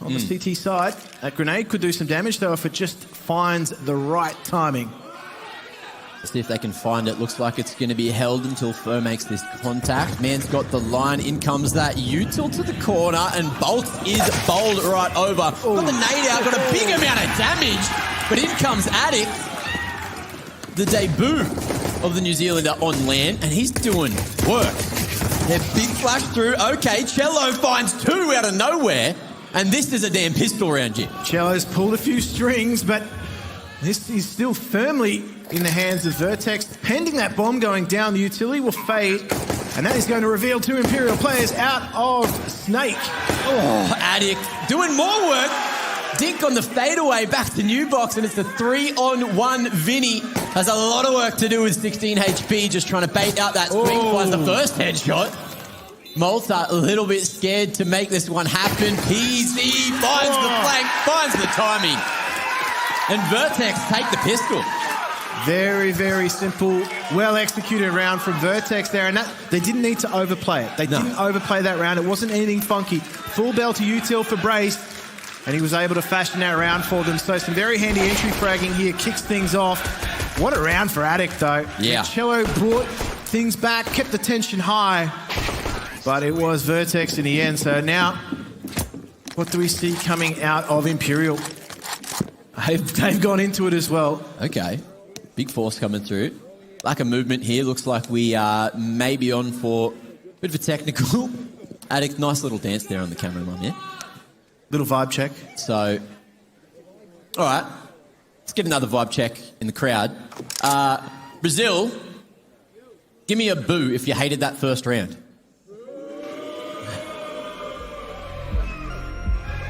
on the CT side. That grenade could do some damage, though, if it just finds the right timing. Let's see if they can find it. Looks like it's going to be held until Fur makes this contact. Man's got the line. In comes that util to the corner, and Bolt is bowled right over. Got the nade out, got a big amount of damage, but in comes Addict, the debut of the New Zealander on land, and he's doing work. Their big flash through. Okay, Chelo finds 2 out of nowhere, and this is a damn pistol round, Jim. Chelo's pulled a few strings, but this is still firmly in the hands of Vertex. Pending that bomb going down, the utility will fade, and that is going to reveal 2 Imperial players out of Snake. Oh, Addict doing more work. Dink on the fadeaway back to New Box, and it's the 3-on-1 Vinny. Has a lot of work to do with 16 HP, just trying to bait out that swing. Finds the first headshot. Malta a little bit scared to make this one happen. PZ finds the flank, finds the timing. And Vertex take the pistol. Very, very simple, well-executed round from Vertex there, and that they didn't need to overplay it. They didn't overplay that round. It wasn't anything funky. Full bell to util for Brace, and he was able to fashion that round for them. So some very handy entry fragging here, kicks things off. What a round for Addict, though. Yeah. Chelo brought things back, kept the tension high, but it was Vertex in the end. So now, what do we see coming out of Imperial? They've gone into it as well. Okay. Big force coming through. Lack of movement here. Looks like we are maybe on for a bit of a technical. Addict, nice little dance there on the camera, Mum, yeah? Little vibe check. So, all right. Let's get another vibe check in the crowd. Brazil, give me a boo if you hated that first round.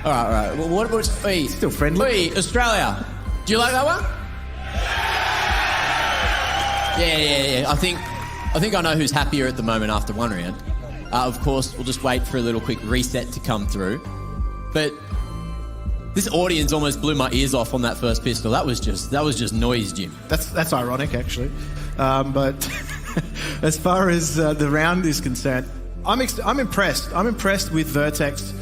All right. Well, what about still friendly? Australia, do you like that one? Yeah. I think I know who's happier at the moment after one round. Of course, we'll just wait for a little quick reset to come through. But this audience almost blew my ears off on that first pistol. That was just noise, Jim. That's ironic, actually. But as far as the round is concerned, I'm impressed. I'm impressed with Vertex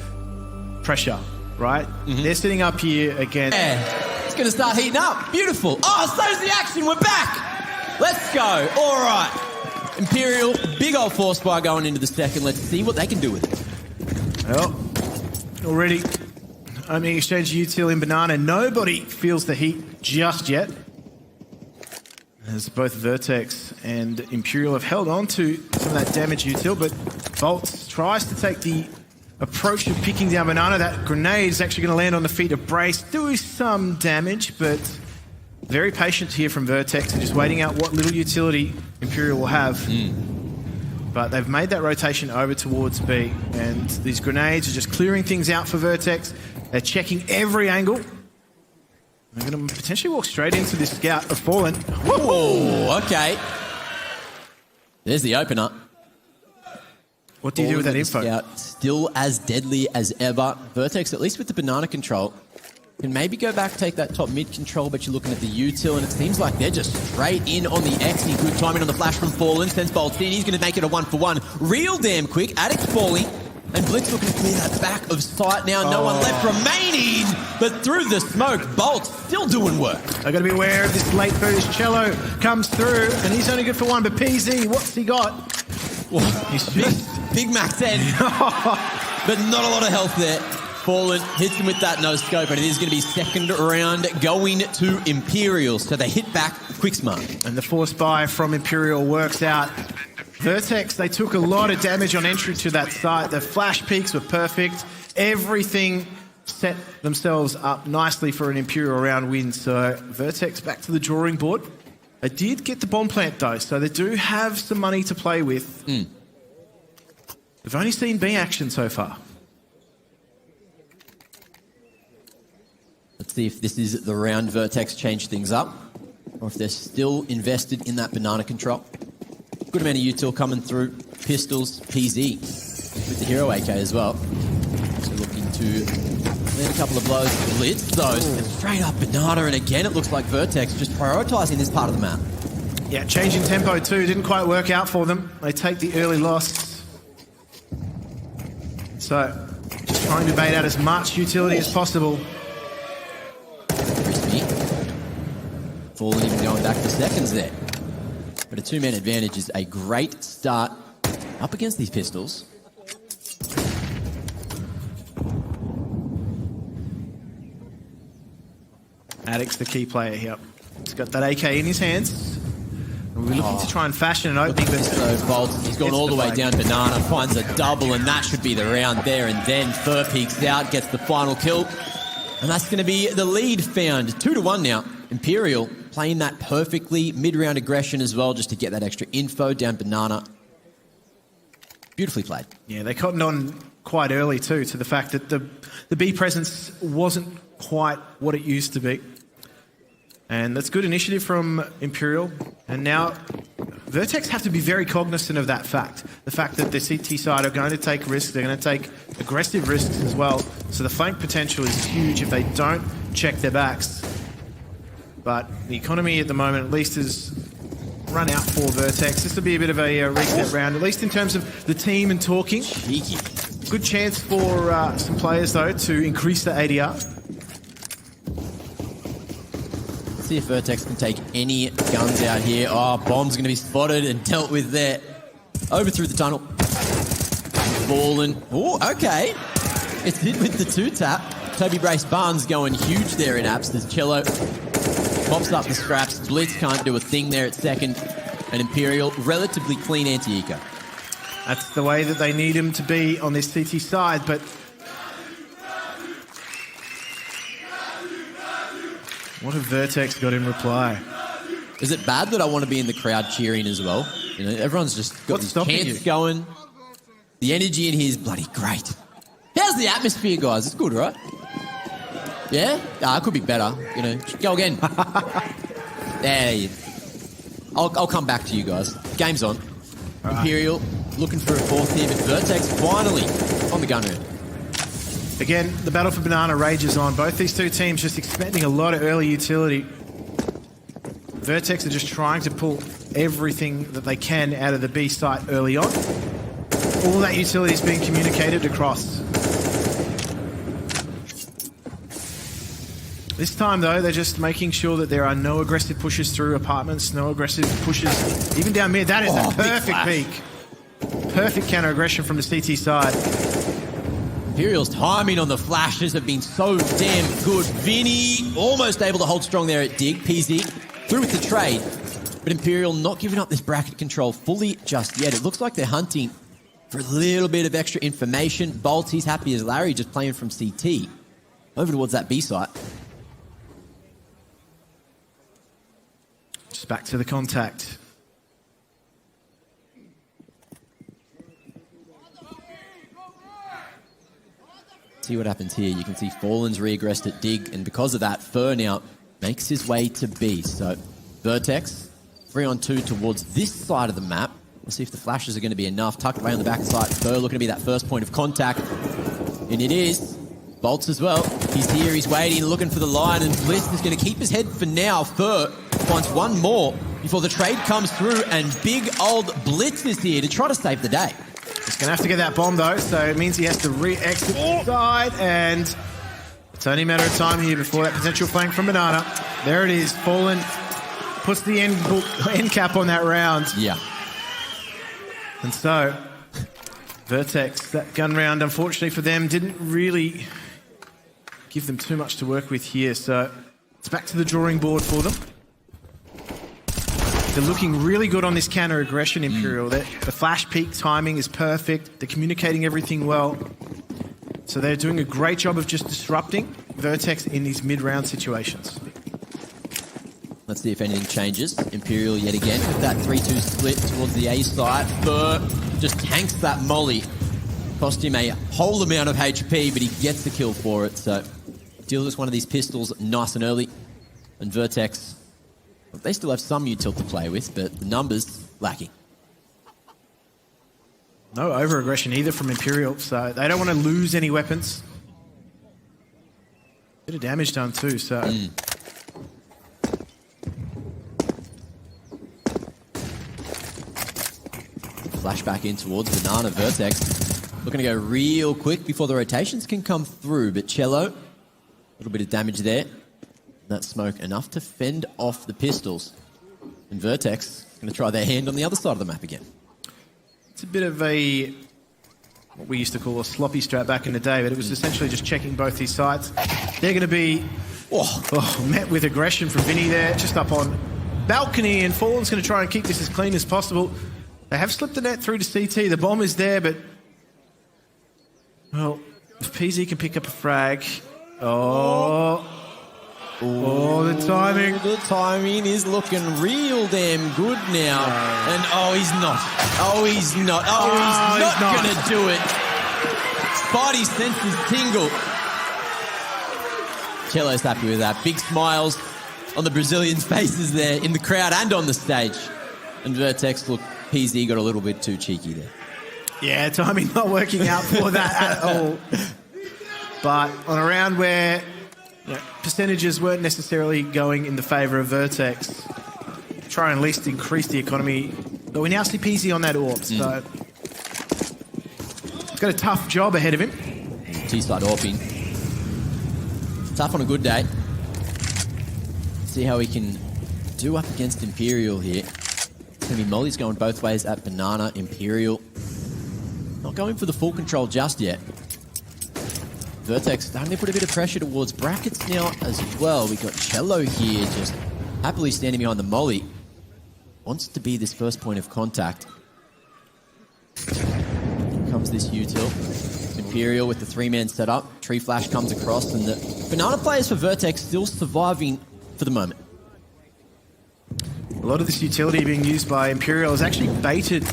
pressure. Right? They're sitting up here again. Yeah, it's going to start heating up. Beautiful. Oh, so's the action. We're back. Let's go. All right. Imperial, big old force fire going into the second. Let's see what they can do with it. Well, already opening exchange util in Banana. Nobody feels the heat just yet, as both Vertex and Imperial have held on to some of that damage util, but Bolts tries to take the approach of picking down Banana. That grenade is actually going to land on the feet of Brace. Do some damage, but very patient here from Vertex and just waiting out what little utility Imperial will have. But they've made that rotation over towards B, and these grenades are just clearing things out for Vertex. They're checking every angle. They're going to potentially walk straight into this scout of Fallen. Whoa, okay. There's the opener. What do you do with that info? Scout, still as deadly as ever. Vertex, at least with the Banana control, can maybe go back, take that top mid control, but you're looking at the util, and it seems like they're just straight in on the XE. Good timing on the flash from Fallen. Sends Bolt in. He's going to make it a 1-for-1. Real damn quick. Addict falling. And Blitz looking to clear that back of sight now. No one left remaining. But through the smoke, Bolt still doing work. I've got to be aware of this late boost. Cello comes through, and he's only good for 1, but PZ, what's he got? He's big max end, but not a lot of health there. Fallen hits him with that no scope, and it is going to be second round going to Imperial. So they hit back quick smart. And the force buy from Imperial works out. Vertex, they took a lot of damage on entry to that site. The flash peaks were perfect. Everything set themselves up nicely for an Imperial round win. So Vertex back to the drawing board. They did get the bomb plant though, so they do have some money to play with. We've only seen B action so far. Let's see if this is the round Vertex change things up, or if they're still invested in that Banana control. Good amount of util coming through. Pistols, PZ with the hero AK as well. So looking to land a couple of blows. Blitz though, and straight up Banana, and again it looks like Vertex just prioritising this part of the map. Yeah, changing tempo too, didn't quite work out for them. They take the early loss. So, just trying to bait out as much utility as possible. Crispy. Fallen even going back to seconds there. But a two-man advantage is a great start up against these pistols. Addict's the key player here. He's got that AK in his hands. And we're looking to try and fashion an opening. But So Bolt, he's gone all the way down Banana, finds a double, and that should be the round there. And then Fur peeks out, gets the final kill. And that's going to be the lead found. 2-1 now. Imperial playing that perfectly. Mid-round aggression as well, just to get that extra info down Banana. Beautifully played. yeah, they cottoned on quite early too to the fact that the B presence wasn't quite what it used to be. And that's good initiative from Imperial. And now Vertex have to be very cognizant of that fact. The fact that the CT side are going to take risks. They're going to take aggressive risks as well. So the flank potential is huge if they don't check their backs. But the economy at the moment at least is run out for Vertex. This will be a bit of a reset round, at least in terms of the team and talking. Cheeky. Good chance for some players, though, to increase the ADR. See if Vertex can take any guns out here. Oh, bomb's going to be spotted and dealt with there. Over through the tunnel. Fallen. Oh, okay. It's hit with the two-tap. Toby Brace Barnes going huge there in apps. There's Chelo. Pops up the scraps. Blitz can't do a thing there at second. And Imperial, relatively clean anti-eco. That's the way that they need him to be on this CT side, but what have Vertex got in reply? Is it bad that I want to be in the crowd cheering as well? You know, everyone's just got What's these stopping chants you? going. The energy in here is bloody great. How's the atmosphere, guys? It's good, right? Yeah? It could be better. You know, go again. There. I'll come back to you guys. Game's on. Right. Imperial looking for a fourth here, but Vertex finally on the gun room. Again, the battle for Banana rages on. Both these two teams just expending a lot of early utility. Vertex are just trying to pull everything that they can out of the B site early on. All that utility is being communicated across. This time, though, they're just making sure that there are no aggressive pushes through apartments, no aggressive pushes even down mid. That is a perfect peek. Perfect counter-aggression from the CT side. Imperial's timing on the flashes have been so damn good. Vinny almost able to hold strong there at Dig. PZ through with the trade. But Imperial not giving up this bracket control fully just yet. It looks like they're hunting for a little bit of extra information. Bolt, he's happy as Larry, just playing from CT. Over towards that B site. Just back to the contact. See what happens here. You can see Fallen's regressed at Dig, and because of that, Fur now makes his way to B. So Vertex, 3-on-2 towards this side of the map. We'll see if the flashes are going to be enough. Tucked away on the back side. Fur looking to be that first point of contact. And it is. Bolts as well. He's here, he's waiting, looking for the line, and Bliss is going to keep his head for now. Fur finds one more before the trade comes through, and big old Blitz is here to try to save the day. He's going to have to get that bomb, though, so it means he has to re-exit the side, and it's only a matter of time here before that potential flank from Banana. There it is. Fallen puts the end cap on that round. Yeah. And so, Vertex, that gun round, unfortunately for them, didn't really give them too much to work with here, so it's back to the drawing board for them. They're looking really good on this counter-aggression, Imperial. The flash peak timing is perfect. They're communicating everything well. So they're doing a great job of just disrupting Vertex in these mid-round situations. Let's see if anything changes. Imperial yet again with that 3-2 split towards the A side. Fur just tanks that molly. Cost him a whole amount of HP, but he gets the kill for it. So deals with one of these pistols nice and early. And Vertex, well, they still have some util to play with, but the numbers lacking. No over-aggression either from Imperial, so they don't want to lose any weapons. Bit of damage done too, so... Flashback in towards Banana. Vertex Looking to go real quick before the rotations can come through, but Chelo, a little bit of damage there. That smoke enough to fend off the pistols. And Vertex going to try their hand on the other side of the map again. It's a bit of a, what we used to call a sloppy strat back in the day, but it was essentially just checking both these sites. They're going to be met with aggression from Vinny there, just up on balcony, and Fallen's going to try and keep this as clean as possible. They have slipped the net through to CT. The bomb is there, but, well, if PZ can pick up a frag. Oh, the timing. The timing is looking real damn good now. And he's not. He's not going to do it. Spidey senses tingle. Chelo's happy with that. Big smiles on the Brazilians' faces there in the crowd and on the stage. And Vertex, look, PZ got a little bit too cheeky there. Yeah, timing not working out for that at all. But on a round where percentages weren't necessarily going in the favour of Vertex, try and at least increase the economy. But we now see PZ on that AWP, so he's got a tough job ahead of him. T-side AWPing. Tough on a good day. See how he can do up against Imperial here. It's going to be Molly's going both ways at Banana. Imperial not going for the full control just yet. Vertex starting to put a bit of pressure towards brackets now as well. We got Chelo here just happily standing behind the Molly. Wants to be this first point of contact. Here comes this util. Imperial with the three-man setup. Tree flash comes across, and the Banana players for Vertex still surviving for the moment. A lot of this utility being used by Imperial has actually baited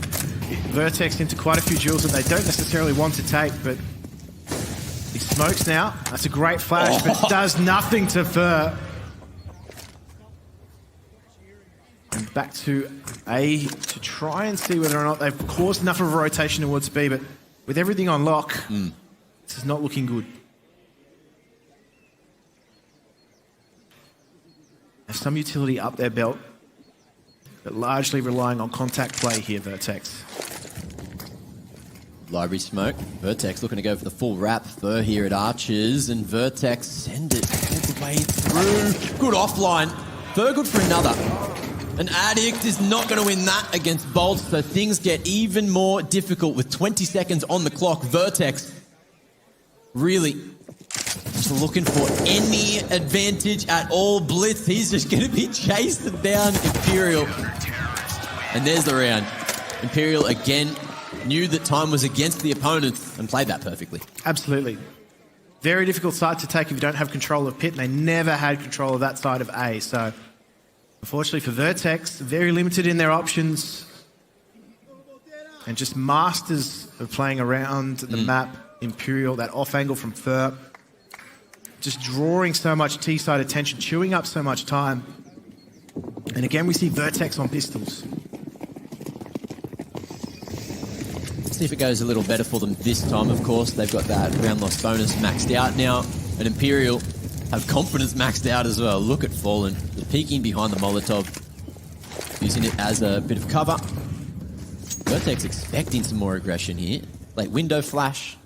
Vertex into quite a few duels that they don't necessarily want to take, but he smokes now. That's a great flash, but does nothing to Fur. And back to A to try and see whether or not they've caused enough of a rotation towards B, but with everything on lock, this is not looking good. Have some utility up their belt, but largely relying on contact play here, Vertex. Library smoke. Vertex looking to go for the full wrap. Fur here at Archers, and Vertex send it all the way through. Good offline. Fur good for another. An Addict is not going to win that against Bolt, so things get even more difficult with 20 seconds on the clock. Vertex really just looking for any advantage at all. Blitz, he's just going to be chasing down Imperial. And there's the round. Imperial again knew that time was against the opponents and played that perfectly. Absolutely. Very difficult side to take if you don't have control of Pit, and they never had control of that side of A. So, unfortunately for Vertex, very limited in their options and just masters of playing around the map. Imperial, that off angle from Fur, just drawing so much T-side attention, chewing up so much time. And again, we see Vertex on pistols. See if it goes a little better for them this time. Of course, they've got that round loss bonus maxed out now, and Imperial have confidence maxed out as well. Look at Fallen, peeking behind the Molotov, using it as a bit of cover. Vertex expecting some more aggression here. Late window flash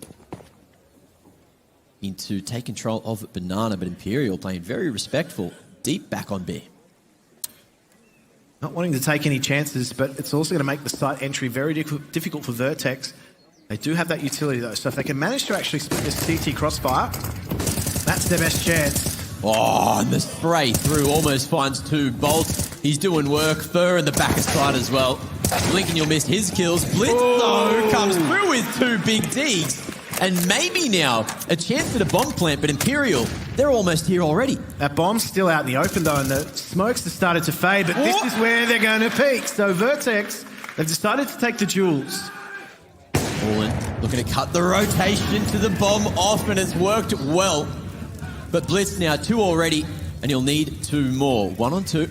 into take control of Banana, but Imperial playing very respectful, deep back on B. Not wanting to take any chances, but it's also going to make the site entry very difficult for Vertex. They do have that utility though, so if they can manage to actually split this CT crossfire, that's their best chance. Oh, and the spray through almost finds two. Bolt, he's doing work. Fur in the back side as well. Lincoln, you'll miss his kills. Blitz, though, comes through with two big Ds. And maybe now a chance at a bomb plant, but Imperial, they're almost here already. That bomb's still out in the open though, and the smokes have started to fade, but this is where they're going to peak. So Vertex, they've decided to take the jewels. Fallen looking to cut the rotation to the bomb off, and it's worked well. But Blitz now two already, and he'll need two more. 1 on 2.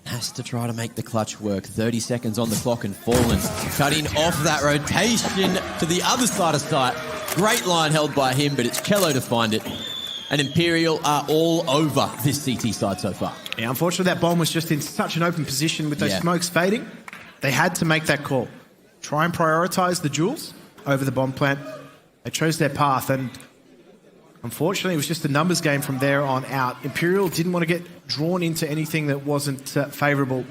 Has to try to make the clutch work. 30 seconds on the clock, and Fallen cutting off that rotation to the other side of sight. Great line held by him, but it's Chelo to find it. And Imperial are all over this CT side so far. Yeah, unfortunately that bomb was just in such an open position with those smokes fading. They had to make that call. try and prioritise the jewels over the bomb plant. They chose their path, and unfortunately it was just a numbers game from there on out. Imperial didn't want to get drawn into anything that wasn't favourable,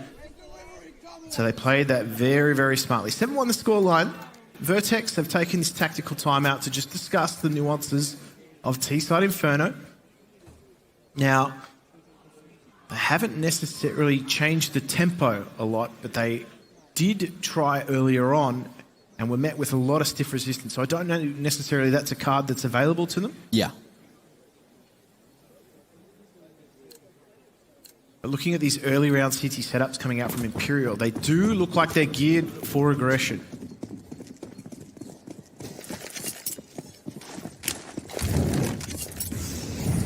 so they played that very, very smartly. 7-1 the scoreline. Vertex have taken this tactical timeout to just discuss the nuances of T-side Inferno. Now, they haven't necessarily changed the tempo a lot, but they did try earlier on and were met with a lot of stiff resistance. So I don't know necessarily that's a card that's available to them. Yeah. But looking at these early round CT setups coming out from Imperial, they do look like they're geared for aggression.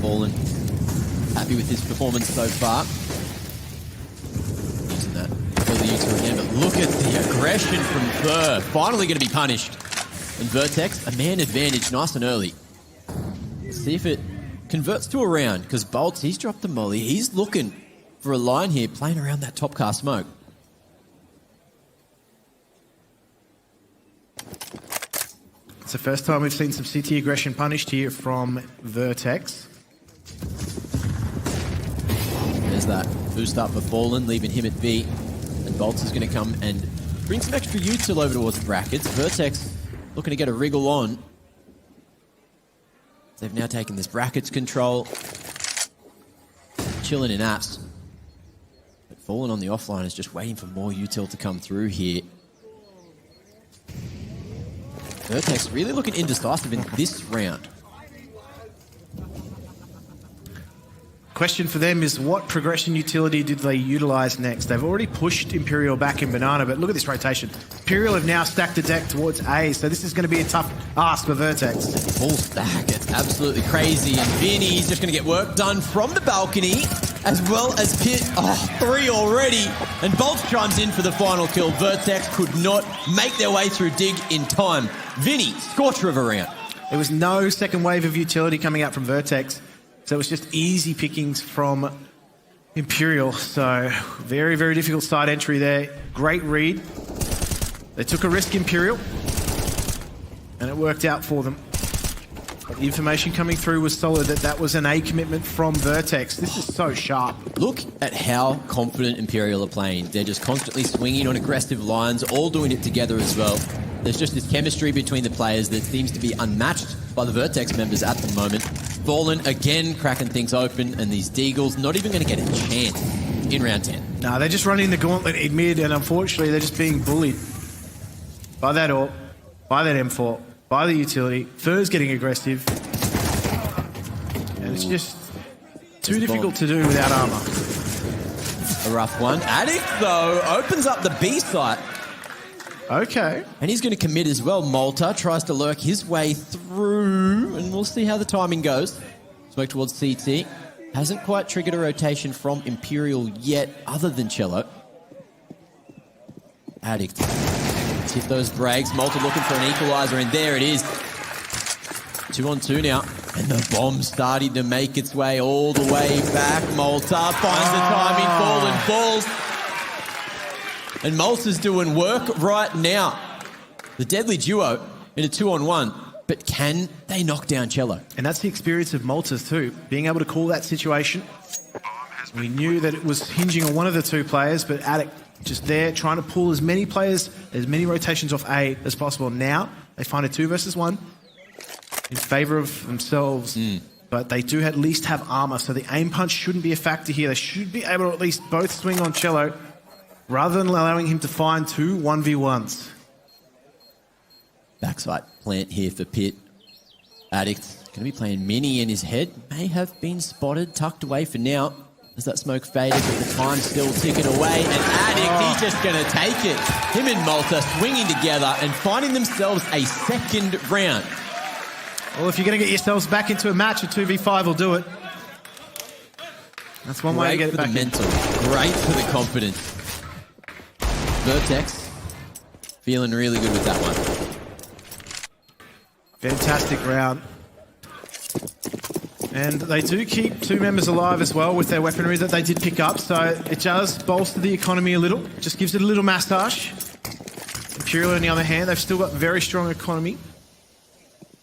Fallen. Happy with his performance so far. Using that early user again, but look at the aggression from Ver. Finally going to be punished. And Vertex, a man advantage nice and early. Let's see if it converts to a round, because Bolts, he's dropped the molly. He's looking for a line here, playing around that top car smoke. It's the first time we've seen some CT aggression punished here from Vertex. There's that boost up for Fallen, leaving him at B. And Bolts is going to come and bring some extra util over towards the brackets. Vertex looking to get a wriggle on. They've now taken this brackets control. Chilling in apps. But Fallen on the offline is just waiting for more util to come through here. Vertex really looking indecisive in this round. Question for them is, what progression utility did they utilise next? They've already pushed Imperial back in Banana, but look at this rotation. Imperial have now stacked the deck towards A, so this is going to be a tough ask for Vertex. Full stack, it's absolutely crazy. And Vinny's just going to get work done from the balcony, as well as Pit. Oh, 3 already. And Bolts chimes in for the final kill. Vertex could not make their way through Dig in time. Vinny, scorcher of a round. There was no second wave of utility coming out from Vertex, so it was just easy pickings from Imperial. So very, very difficult side entry there. Great read. They took a risk, Imperial, and it worked out for them. But the information coming through was solid that that was an A commitment from Vertex. This is so sharp. Look at how confident Imperial are playing. They're just constantly swinging on aggressive lines, all doing it together as well. There's just this chemistry between the players that seems to be unmatched by the Vertex members at the moment. Fallen again cracking things open, and these Deagles not even going to get a chance in round 10. No, they're just running the gauntlet in mid, and unfortunately they're just being bullied by that AWP, by that M4, by the utility. Fur's getting aggressive, and it's just too difficult to do without armor. A rough one. Addict, though, opens up the B site. Okay. And he's going to commit as well. Malta tries to lurk his way through, and we'll see how the timing goes. Smoke towards CT. Hasn't quite triggered a rotation from Imperial yet, other than Chelo. Addict. Let's hit those breaks. Malta looking for an equalizer, and there it is. 2-on-2 now. And the bomb starting to make its way all the way back. Malta finds the timing. Fallen falls. And Malta's doing work right now. The deadly duo in a 2-on-1. But can they knock down Chelo? And that's the experience of Malta too, being able to call that situation. We knew that it was hinging on one of the two players, but Addict just there trying to pull as many players, as many rotations off A as possible. Now they find a 2 versus 1 in favour of themselves. But they do at least have armour, so the aim punch shouldn't be a factor here. They should be able to at least both swing on Chelo, rather than allowing him to find 2 1v1s. Backside plant here for Pit. Addict going to be playing Mini in his head. May have been spotted, tucked away for now. As that smoke faded, but the time's still ticking away. And Addict, he's just going to take it. Him and Malta swinging together and finding themselves a second round. Well, if you're going to get yourselves back into a match, a 2v5 will do it. That's one way to get it back in. Great for the mental. Great for the confidence. Vertex feeling really good with that one. Fantastic round. And they do keep 2 members alive as well with their weaponry that they did pick up, so it does bolster the economy a little. Just gives it a little massage. Imperial, on the other hand, they've still got very strong economy.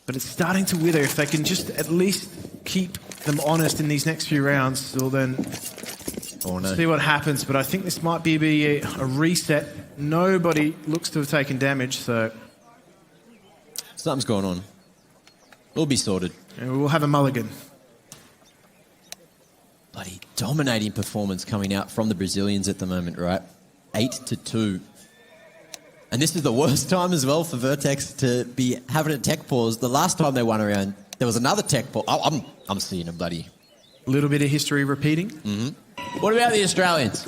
But it's starting to wither. If they can just at least keep them honest in these next few rounds, we'll then see what happens. But I think this might be a reset. Nobody looks to have taken damage, so... Something's going on. We'll be sorted. And we'll have a mulligan. Bloody dominating performance coming out from the Brazilians at the moment, right? 8-2. And this is the worst time as well for Vertex to be having a tech pause. The last time they won around, there was another tech pause. I'm seeing a bloody... A little bit of history repeating. Mm-hmm. What about the Australians?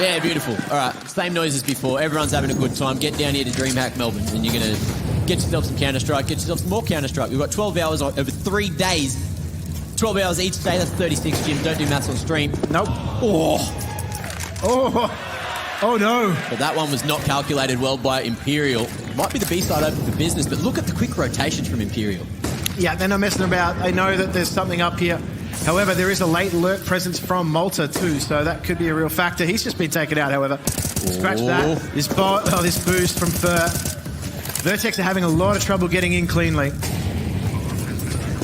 Yeah, beautiful. All right, same noise as before. Everyone's having a good time. Get down here to DreamHack Melbourne and you're going to get yourself some Counter-Strike, get yourself some more Counter-Strike. We've got 12 hours over 3 days. 12 hours each day, that's 36, Jim. Don't do maths on stream. Nope. Oh no. But that one was not calculated well by Imperial. Might be the B-side open for business, but look at the quick rotations from Imperial. Yeah, they're not messing about. They know that there's something up here. However, there is a late alert presence from Malta too, so that could be a real factor. He's just been taken out, however. Scratch that. This boost from Fur. Vertex are having a lot of trouble getting in cleanly.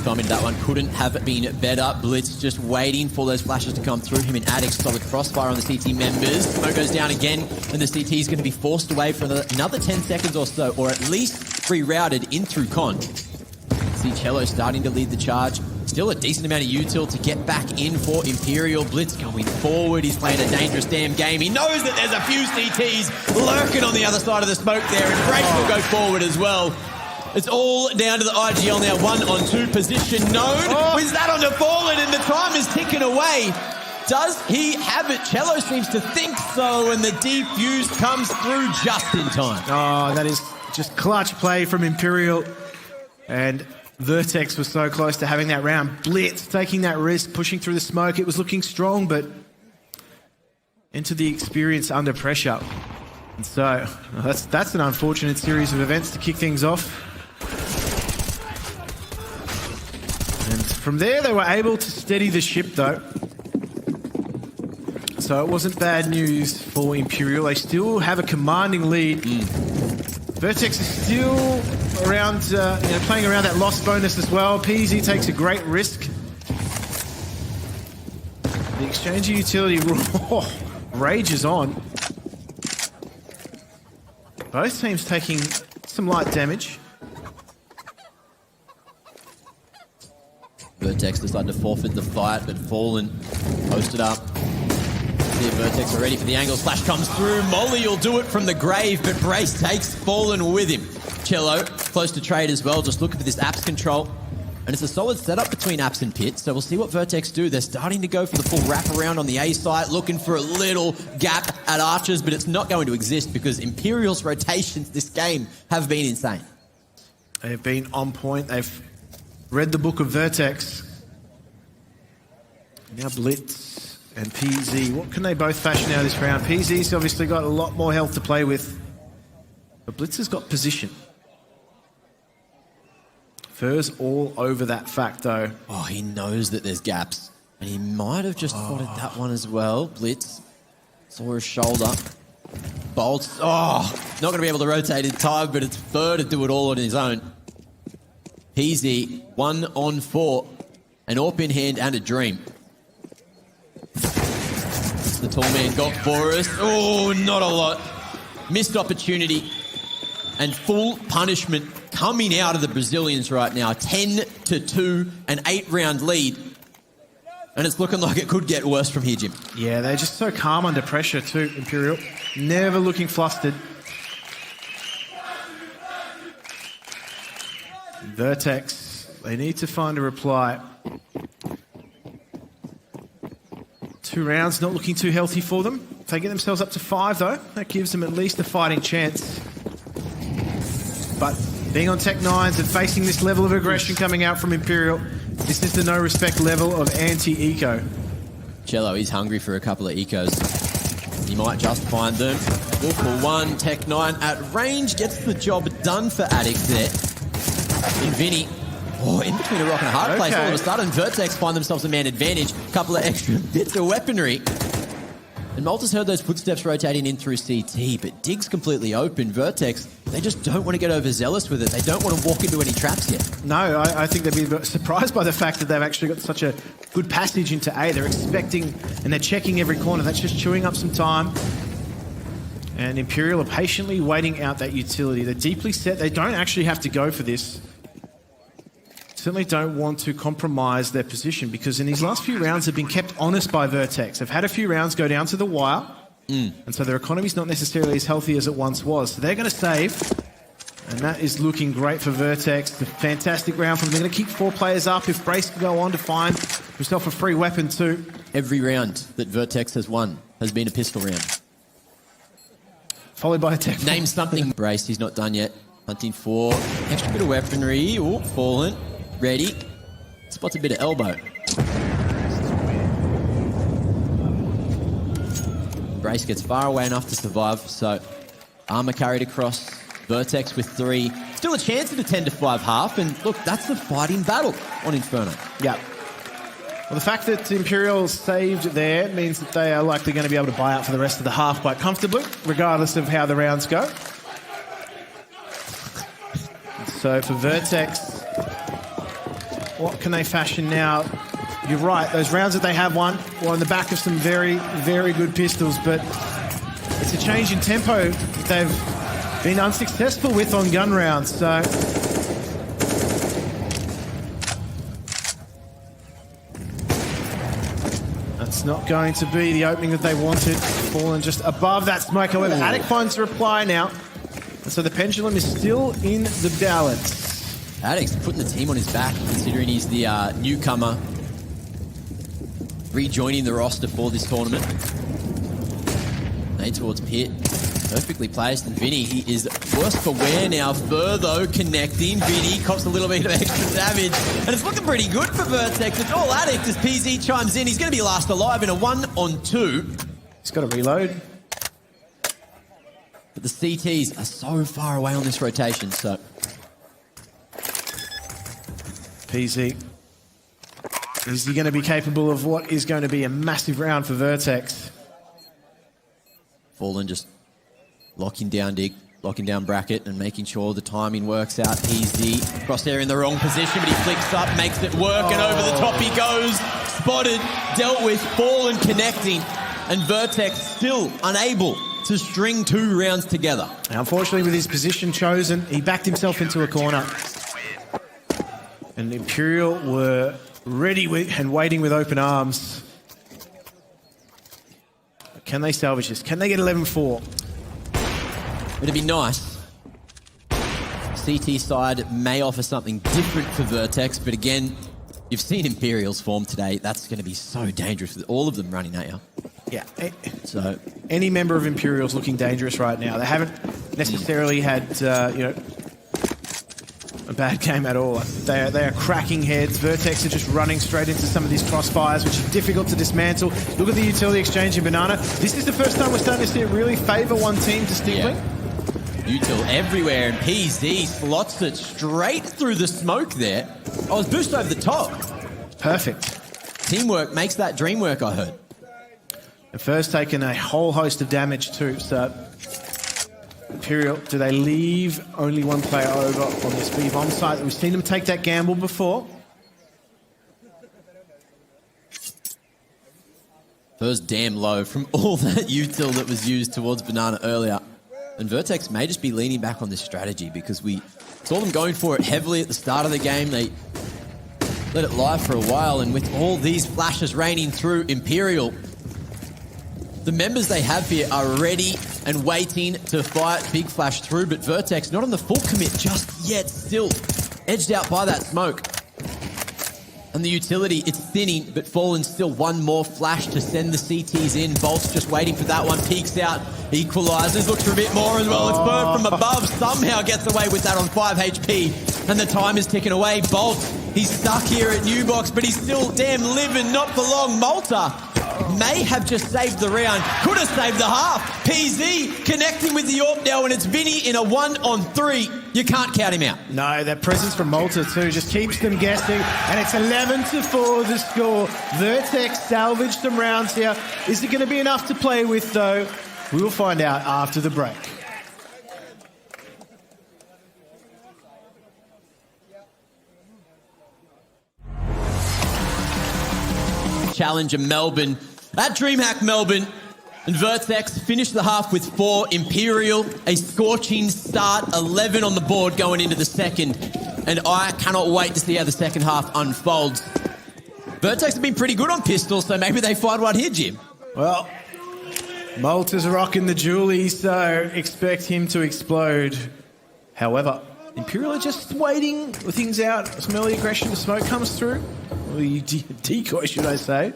Timing that one couldn't have been better. Blitz just waiting for those flashes to come through. Him and Addix, solid crossfire on the CT members. Smoke goes down again, and the CT is going to be forced away for another 10 seconds or so, or at least rerouted in through Con. See Chelo starting to lead the charge. Still a decent amount of util to get back in for Imperial. Blitz going forward. He's playing a dangerous damn game. He knows that there's a few CTs lurking on the other side of the smoke there, and Break will go forward as well. It's all down to the IGL now. 1-on-2 position known. With that on the Fallen, and the time is ticking away. Does he have it? Chelo seems to think so, and the defuse comes through just in time. Oh, that is just clutch play from Imperial. And Vertex was so close to having that round. Blitz taking that risk, pushing through the smoke. It was looking strong, but into the experience under pressure. And so that's an unfortunate series of events to kick things off. And from there, they were able to steady the ship, though. So it wasn't bad news for Imperial. They still have a commanding lead. Vertex is still around, playing around that loss bonus as well. PZ takes a great risk. The exchange of utility rages on. Both teams taking some light damage. Vertex decided to forfeit the fight, but Fallen posted up. See if Vertex are ready for the angle. Splash comes through. Molly will do it from the grave, but Brace takes Fallen with him. Chelo, close to trade as well, just looking for this Apps control. And it's a solid setup between Apps and Pit, so we'll see what Vertex do. They're starting to go for the full wraparound on the A site, looking for a little gap at Archers, but it's not going to exist because Imperial's rotations this game have been insane. They've been on point. They've read the book of Vertex. Now Blitz and PZ. What can they both fashion out of this round? PZ's obviously got a lot more health to play with. But Blitz has got position. Fur's all over that fact, though. Oh, he knows that there's gaps. And he might have just spotted that one as well. Blitz saw his shoulder. Bolts. Oh, not going to be able to rotate in time, but it's Fur to do it all on his own. PZ, 1-on-4. An AWP in hand and a dream. The tall man got Forrest. Oh, not a lot. Missed opportunity. And full punishment coming out of the Brazilians right now. 10-2, an 8-round lead. And it's looking like it could get worse from here, Jim. Yeah, they're just so calm under pressure too, Imperial. Never looking flustered. Vertex, they need to find a reply. 2 rounds, not looking too healthy for them. If they get themselves up to 5, though, that gives them at least a fighting chance. But being on Tech 9s and facing this level of aggression coming out from Imperial, this is the no-respect level of anti-eco. Chelo, he's hungry for a couple of ecos. He might just find them. Look for one. Tech 9 at range gets the job done for Addix there. And Vinny, in between a rock and a hard place, all of a sudden Vertex find themselves a man advantage. A couple of extra bits of weaponry. And Malta's heard those footsteps rotating in through CT, but Dig's completely open. Vertex, they just don't want to get overzealous with it. They don't want to walk into any traps yet. No, I think they'd be a bit surprised by the fact that they've actually got such a good passage into A. They're expecting, and they're checking every corner. That's just chewing up some time. And Imperial are patiently waiting out that utility. They're deeply set. They don't actually have to go for this. Certainly don't want to compromise their position, because in these last few rounds they've been kept honest by Vertex. They've had a few rounds go down to the wire, and so their economy's not necessarily as healthy as it once was. So they're going to save, and that is looking great for Vertex. A fantastic round from them. They're going to keep 4 players up. If Brace can go on to find himself a free weapon too. Every round that Vertex has won has been a pistol round. Followed by a tech. Name something. Brace, he's not done yet. Hunting for extra bit of weaponry. Oh, fallen. Ready. Spots a bit of elbow. Brace gets far away enough to survive, so armor carried across. Vertex with 3. Still a chance at a 10-5 half, and look, that's the fighting battle on Inferno. Yeah. Well, the fact that Imperial saved there means that they are likely going to be able to buy out for the rest of the half quite comfortably, regardless of how the rounds go. So for Vertex, what can they fashion now? You're right, those rounds that they have won were on the back of some very, very good pistols, but it's a change in tempo that they've been unsuccessful with on gun rounds, so... That's not going to be the opening that they wanted. Fallen just above that smoke, however, Attic finds a reply now, and so the pendulum is still in the balance. Addict's putting the team on his back, considering he's the newcomer rejoining the roster for this tournament. Nade towards Pit. Perfectly placed, and Vinny, he is worse for wear now. Furtho connecting. Vinny cops a little bit of extra damage, and it's looking pretty good for Vertex. It's all Addict as PZ chimes in. He's going to be last alive in a 1-on-2. He's got to reload. But the CTs are so far away on this rotation, so... PZ. Is he going to be capable of what is going to be a massive round for Vertex? Fallen just locking down Dig, locking down Bracket, and making sure the timing works out. Easy. Crosshair in the wrong position, but he flicks up, makes it work, and over the top he goes. Spotted, dealt with, Fallen connecting, and Vertex still unable to string 2 rounds together. Unfortunately, with his position chosen, he backed himself into a corner. And Imperial were ready and waiting with open arms. Can they salvage this? Can they get 11-4? It'd be nice. CT side may offer something different for Vertex, but again, you've seen Imperial's form today. That's going to be so dangerous with all of them running at you. Yeah. So any member of Imperial's looking dangerous right now. They haven't necessarily had, a bad game at all. They are cracking heads. Vertex are just running straight into some of these crossfires, which is difficult to dismantle. Look at the utility exchange in Banana. This is the first time we're starting to see it really favour one team distinctly. Yeah. Util everywhere, and PZ slots it straight through the smoke there. Oh, it's boost over the top. Perfect. Teamwork makes that dream work, I heard. And first taken a whole host of damage too, so... Imperial, do they leave only one player over on this B-bomb site? We've seen them take that gamble before. First damn low from all that util that was used towards Banana earlier. And Vertex may just be leaning back on this strategy, because we saw them going for it heavily at the start of the game. They let it lie for a while, and with all these flashes raining through Imperial, the members they have here are ready and waiting to fight Big Flash through, but Vertex not on the full commit just yet, still edged out by that smoke. And the utility, it's thinning, but Fallen still one more flash to send the CTs in. Bolt's just waiting for that one, peeks out, equalizes, looks for a bit more as well. It's Bird from above, somehow gets away with that on 5 HP, and the time is ticking away. Bolt, he's stuck here at New Box, but he's still damn living, not for long. Malta may have just saved the round, could have saved the half. PZ connecting with the AWP now, and it's Vinny in a 1-on-3. You can't count him out. No, that presence from Malta too just keeps them guessing, and it's 11-4 the score. Vertex salvaged some rounds here. Is it going to be enough to play with though? We will find out after the break. Challenger Melbourne at DreamHack Melbourne, and Vertex finished the half with 4. Imperial, a scorching start, 11 on the board going into the second, and I cannot wait to see how the second half unfolds. Vertex have been pretty good on pistols, so maybe they find one here, Jim. Well, Malta's rocking the Julie, so expect him to explode. However, Imperial are just waiting things out. Some early aggression, the smoke comes through. The decoy, should I say.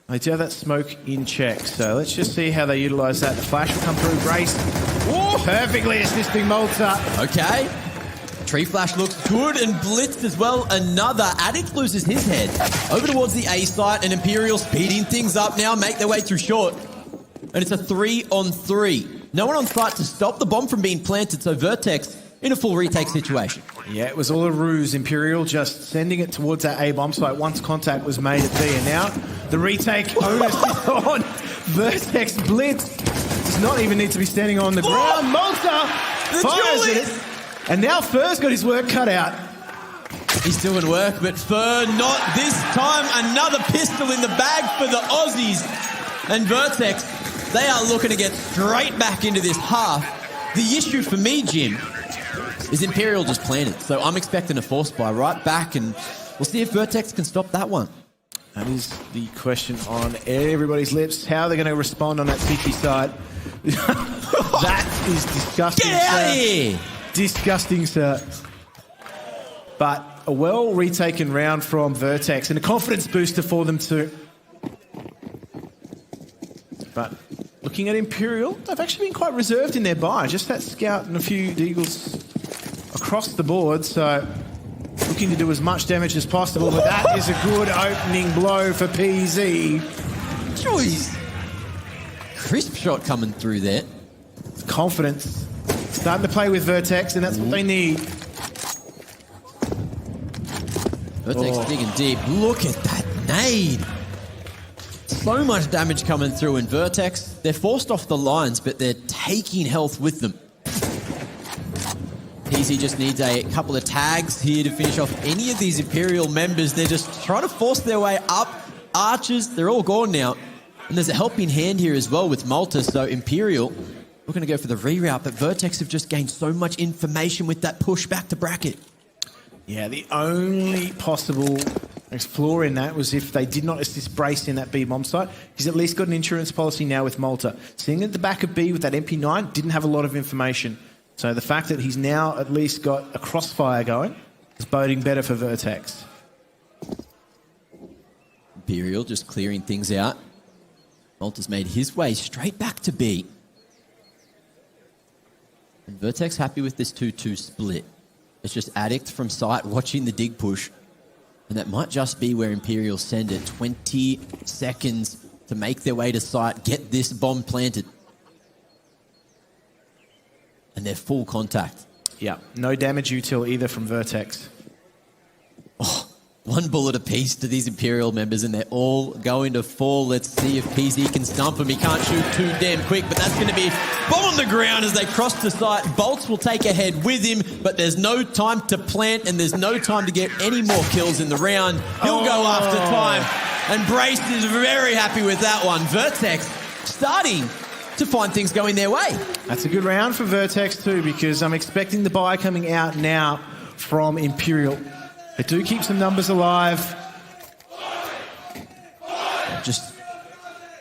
They do have that smoke in check, so let's just see how they utilise that. The flash will come through. Brace. Ooh, perfectly assisting Malta. Okay. Tree flash looks good, and blitzed as well. Another. Addict loses his head. Over towards the A site, and Imperial speeding things up now, make their way through short. And it's a 3-on-3. No one on site to stop the bomb from being planted, so Vertex in a full retake situation. Yeah, it was all a ruse. Imperial just sending it towards that A bomb site once contact was made at B, and now the retake onus is on. Vertex blitz does not even need to be standing on the ground. Malta fires it, and now Fur's got his work cut out. He's doing work, but Fur not this time. Another pistol in the bag for the Aussies, and Vertex, they are looking to get straight back into this half. The issue for me, Jim, is Imperial just planted. So I'm expecting a force buy right back, and we'll see if Vertex can stop that one. That is the question on everybody's lips. How are they going to respond on that CT side? That is disgusting. Get out of here! Disgusting, sir. But a well retaken round from Vertex and a confidence booster for them too. But looking at Imperial, they've actually been quite reserved in their buy. Just that scout and a few deagles across the board, so looking to do as much damage as possible, but that is a good opening blow for PZ. Jeez. Crisp shot coming through there. Confidence. Starting to play with Vertex, and that's what they need. Vertex digging deep. Look at that nade. So much damage coming through, and Vertex, they're forced off the lines, but they're taking health with them. PZ just needs a couple of tags here to finish off any of these Imperial members. They're just trying to force their way up. Archers, they're all gone now. And there's a helping hand here as well with Malta, so Imperial, we're going to go for the reroute, but Vertex have just gained so much information with that push back to bracket. Yeah, the only possible flaw in that was if they did not assist Brace in that B bomb site. He's at least got an insurance policy now with Malta. Sitting at the back of B with that MP9 didn't have a lot of information. So the fact that he's now at least got a crossfire going is boding better for Vertex. Imperial just clearing things out. Malta's made his way straight back to B. And Vertex happy with this 2-2 split. It's just Addict from site watching the dig push. And that might just be where Imperial send it. 20 seconds to make their way to site, get this bomb planted. And they're full contact. Yeah, no damage util either from Vertex. Oh, one bullet apiece to these Imperial members, and they're all going to fall. Let's see if PZ can stump him. He can't shoot too damn quick, but that's going to be bomb on the ground as they cross the site. Bolts will take ahead with him, but there's no time to plant, and there's no time to get any more kills in the round. He'll go after time, and Brace is very happy with that one. Vertex starting to find things going their way. That's a good round for Vertex too, because I'm expecting the buy coming out now from Imperial. They do keep some numbers alive. Just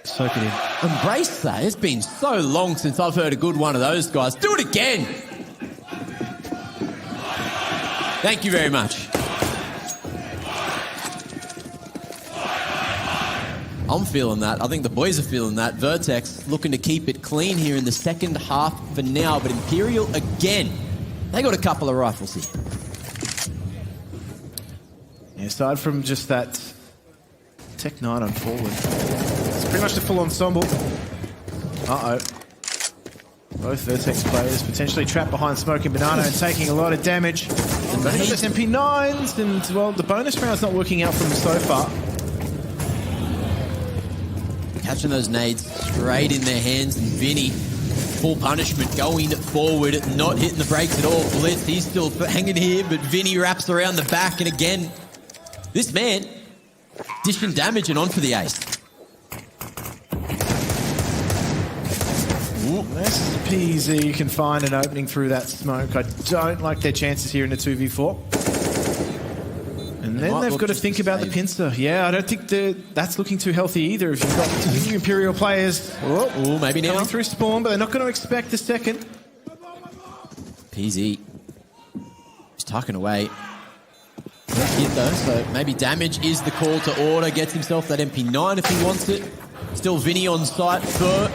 soak it in. Embrace that. It's been so long since I've heard a good one of those guys. Do it again. Thank you very much. I'm feeling that. I think the boys are feeling that. Vertex looking to keep it clean here in the second half for now, but Imperial again, they got a couple of rifles here. Yeah, aside from just that Tech 9 on forward, it's pretty much the full ensemble. Uh-oh. Both Vertex players potentially trapped behind Smoking Banana and taking a lot of damage. But I think there's MP9s, and well, the bonus round's not working out for them so far. Catching those nades straight in their hands, and Vinny, full punishment, going forward, not hitting the brakes at all. Blitz, he's still hanging here, but Vinny wraps around the back, and again, this man dishing damage and on for the ace. This PZ can find an opening through that smoke. I don't like their chances here in the 2v4. And then they've got to think about the pincer. Yeah, I don't think that's looking too healthy either. If you've got two Imperial players maybe now coming through spawn, but they're not going to expect the second. PZ is tucking away. Hit though, so maybe damage is the call to order. Gets himself that MP9 if he wants it. Still Vinny on site. Fur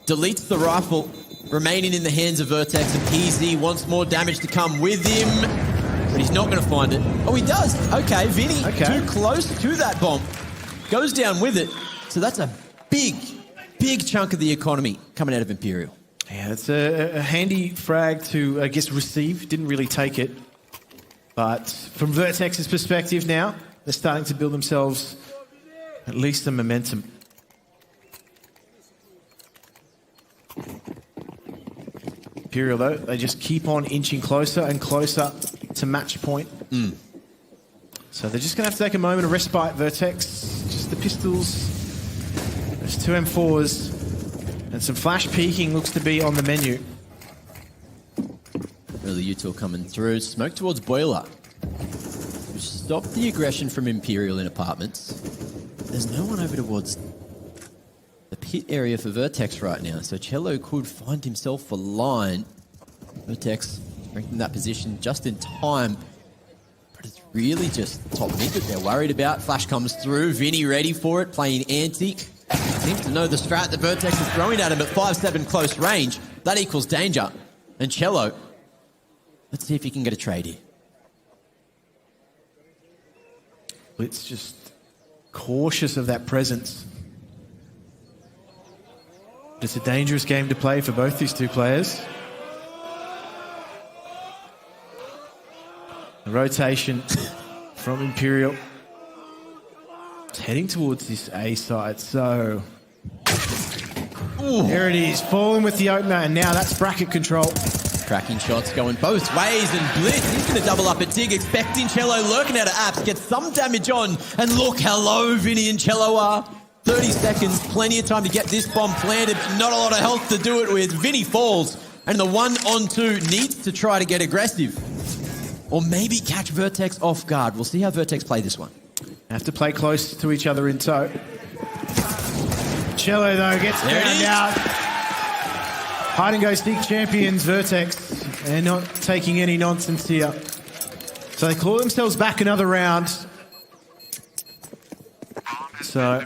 deletes the rifle, remaining in the hands of Vertex, and PZ wants more damage to come with him, but he's not going to find it. Oh, he does. Okay, Vinny, too close to that bomb. Goes down with it. So that's a big, big chunk of the economy coming out of Imperial. Yeah, it's a handy frag to, I guess, receive. Didn't really take it. But from Vertex's perspective now, they're starting to build themselves at least some momentum. Imperial, though, they just keep on inching closer and closer to match point. So they're just going to have to take a moment of respite, Vertex. Just the pistols. There's two M4s. And some flash peeking looks to be on the menu. Early util coming through. Smoke towards Boiler. Which stopped the aggression from Imperial in apartments. There's no one over towards the pit area for Vertex right now, so Chelo could find himself a line. Vertex strengthening that position just in time, but it's really just top mid that they're worried about. Flash comes through, Vinny ready for it, playing anti. Seems to know the strat that Vertex is throwing at him at 5-7 close range. That equals danger. And Chelo, let's see if he can get a trade here. Blitz just cautious of that presence. It's a dangerous game to play for both these two players. The rotation from Imperial. It's heading towards this A side, so... There it is, falling with the opener, and now that's bracket control. Cracking shots going both ways, and Blitz, he's going to double up at Dig, expecting Chelo lurking out of apps, get some damage on, and look how low Vinny and Chelo are. 30 seconds, plenty of time to get this bomb planted, but not a lot of health to do it with. Vinny falls, and the 1-on-2 needs to try to get aggressive. Or maybe catch Vertex off guard. We'll see how Vertex play this one. Have to play close to each other in tow. Chelo, though, gets found out. Hide-and-go-seek champions, Vertex. They're not taking any nonsense here. So they claw themselves back another round. So...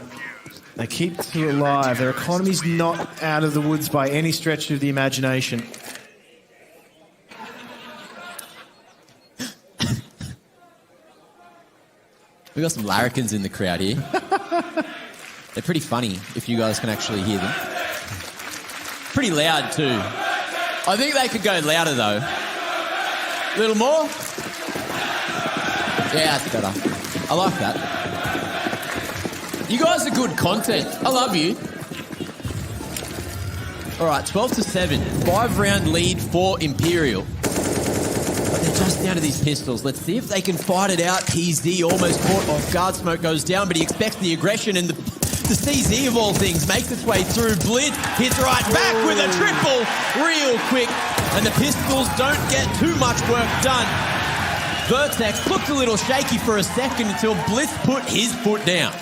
they keep two alive. Their economy's not out of the woods by any stretch of the imagination. We got some larrikins in the crowd here. They're pretty funny, if you guys can actually hear them. Pretty loud, too. I think they could go louder, though. A little more? Yeah, that's better. I like that. You guys are good content. I love you. All right, 12-7. 5-round lead for Imperial. But they're just down to these pistols. Let's see if they can fight it out. PZ almost caught off guard. Smoke goes down, but he expects the aggression, and the CZ of all things makes its way through. Blitz hits right back with a triple real quick, and the pistols don't get too much work done. Vertex looked a little shaky for a second until Blitz put his foot down.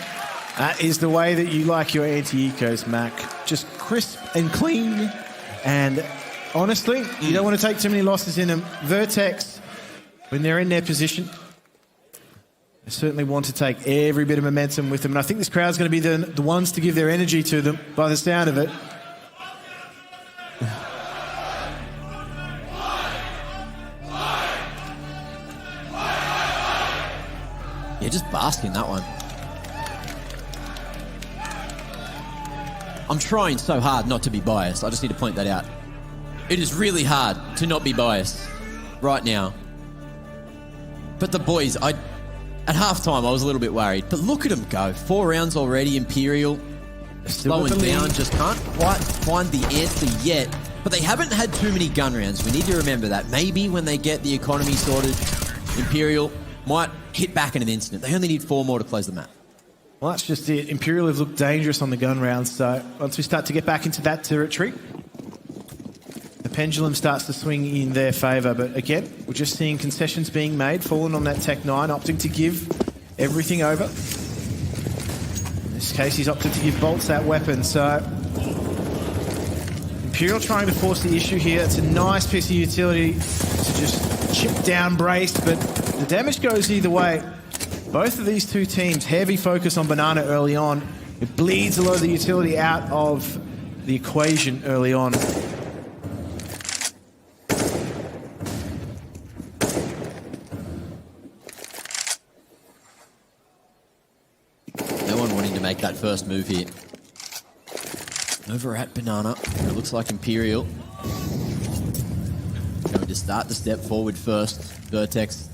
That is the way that you like your anti-ecos, Mac. Just crisp and clean. And honestly, you don't want to take too many losses in them. Vertex, when they're in their position, they certainly want to take every bit of momentum with them. And I think this crowd's going to be the ones to give their energy to them, by the sound of it. Yeah, just bask in that one. I'm trying so hard not to be biased. I just need to point that out. It is really hard to not be biased right now. But the boys, at halftime, I was a little bit worried. But look at them go. 4 rounds already, Imperial. Slowing down, just can't quite find the answer yet. But they haven't had too many gun rounds. We need to remember that. Maybe when they get the economy sorted, Imperial might hit back in an instant. They only need 4 more to close the map. Well, that's just it. Imperial have looked dangerous on the gun rounds, so once we start to get back into that territory, the pendulum starts to swing in their favour. But again, we're just seeing concessions being made. Fallen on that Tech 9, opting to give everything over. In this case, he's opted to give Bolts that weapon, so Imperial trying to force the issue here. It's a nice piece of utility to just chip down Brace, but the damage goes either way. Both of these two teams, heavy focus on Banana early on. It bleeds a lot of the utility out of the equation early on. No one wanting to make that first move here. Over at Banana, it looks like Imperial going to start to step forward first. Vertex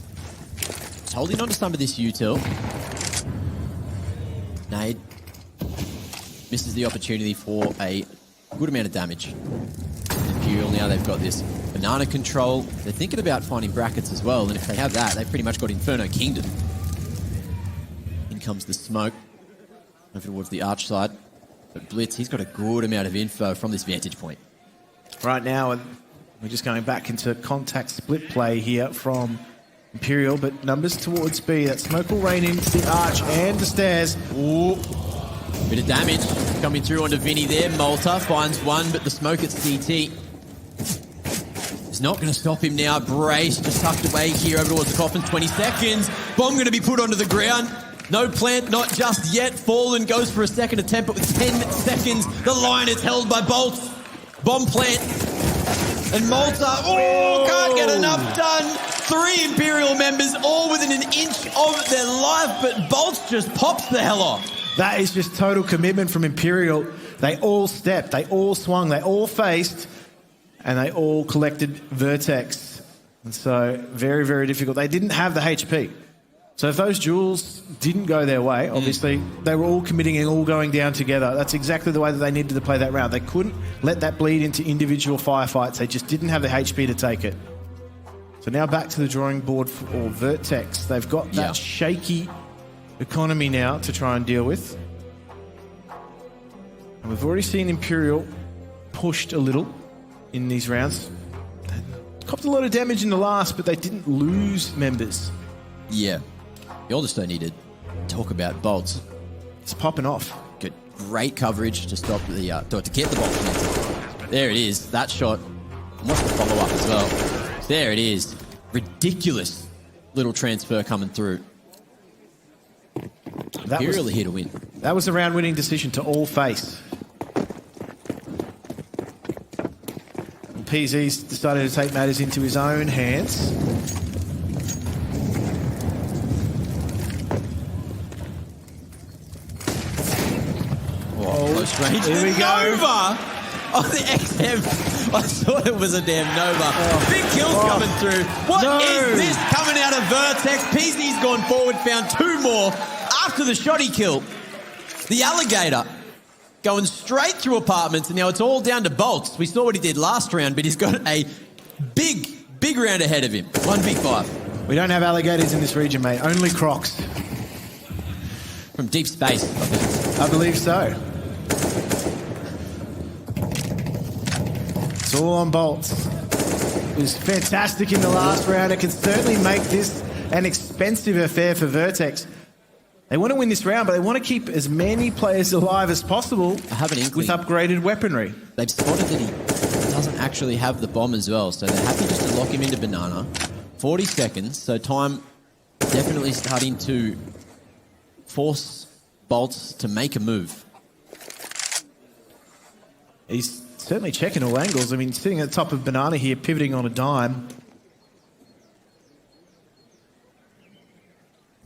is holding on to some of this util. Nade misses the opportunity for a good amount of damage. Imperial now, they've got this Banana control. They're thinking about finding brackets as well, and if they have that, they've pretty much got Inferno Kingdom. In comes the smoke over towards the arch side. But Blitz, he's got a good amount of info from this vantage point. Right now, we're just going back into contact split play here from Imperial, but numbers towards B. That smoke will rain into the arch and the stairs. Ooh. Bit of damage coming through onto Vinny there. Malta finds one, but the smoke at CT is not going to stop him now. Brace just tucked away here over towards the coffin. 20 seconds. Bomb going to be put onto the ground. No plant, not just yet. Fallen goes for a second attempt, but with 10 seconds, the line is held by Bolts. Bomb plant. And Malta, can't get enough done. 3 Imperial members, all within an inch of their life, but Bolts just pops the hell off. That is just total commitment from Imperial. They all stepped, they all swung, they all faced, and they all collected Vertex. And so, very, very difficult. They didn't have the HP. So if those duels didn't go their way, obviously, they were all committing and all going down together. That's exactly the way that they needed to play that round. They couldn't let that bleed into individual firefights. They just didn't have the HP to take it. So now back to the drawing board for Vertex. They've got that shaky economy now to try and deal with. And we've already seen Imperial pushed a little in these rounds. They copped a lot of damage in the last, but they didn't lose members. Yeah. You all just don't need to talk about Bolts. It's popping off. Good. Great coverage to stop the to get the Bolts. There it is. That shot. And what's the follow-up as well? There it is. Ridiculous little transfer coming through. Imperial here to win. That was a round-winning decision to all face. And PZ's decided to take matters into his own hands. Close range. Here we go. Nova! Oh, the XM. I thought it was a damn Nova. Big kills coming through. What is this coming out of Vertex? PZ's gone forward, found 2 more after the shotty kill. The Alligator going straight through apartments, and now it's all down to Bolts. We saw what he did last round, but he's got a big round ahead of him. 1v5. We don't have alligators in this region, mate. Only crocs. From deep space, I think. I believe so. It's all on Bolts. It was fantastic in the last round. It can certainly make this an expensive affair for Vertex. They want to win this round, but they want to keep as many players alive as possible. I have an inkling. With upgraded weaponry. They've spotted that he doesn't actually have the bomb as well, so they're happy just to lock him into Banana. 40 seconds, so time definitely starting to force Bolts to make a move. He's certainly checking all angles. I mean, sitting at the top of Banana here, pivoting on a dime.